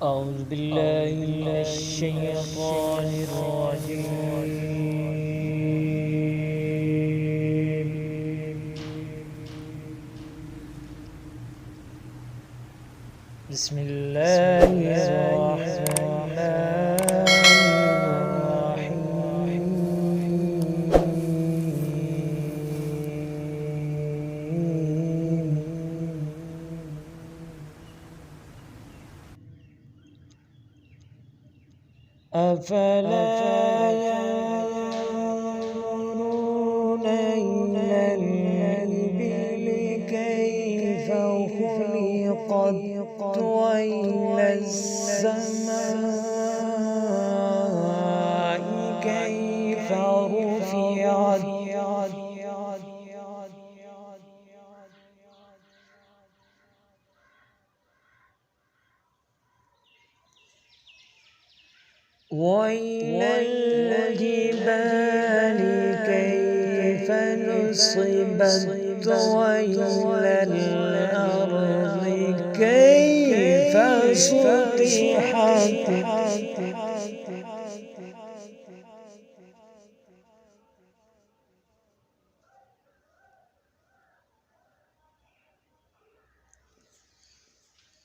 أعوذ بالله من الشيطان الرجيم. بسم الله الرحمن الرحيم. أفلا ينظرون إلى الإبل كيف خلقت وإلى السماء كيف رفعت وإلى الجبال كيف نصبت وإلى الأرض كيف سطحت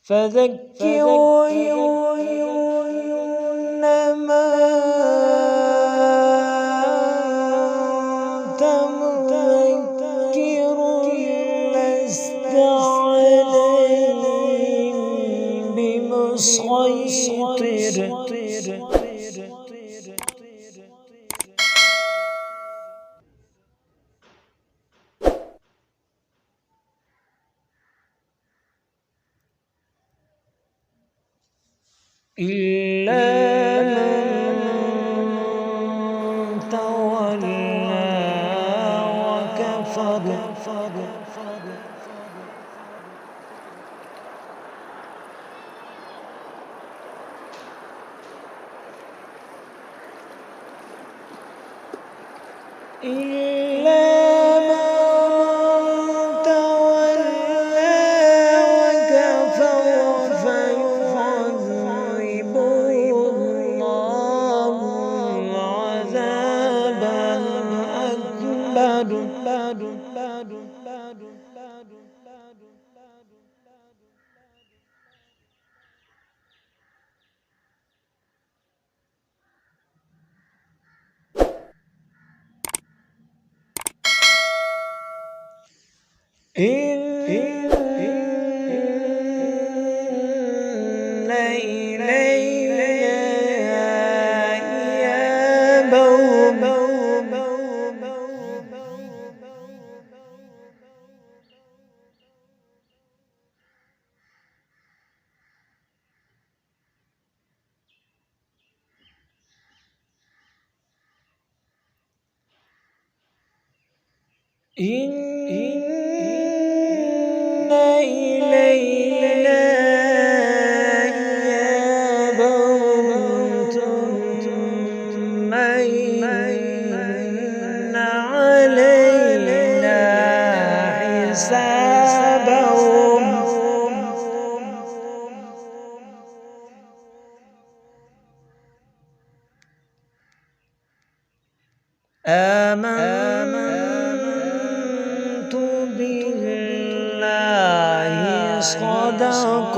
فذكر إنما أنت مذكر لست عليهم بمسيطر إلا من تولى وكفر إلا من تولى وكفر فيعذبه الله العذاب الأكبر إن إلينا إيابهم إن إلينا إيابهم ثم إن علينا حسابهم آمنت بالله صدق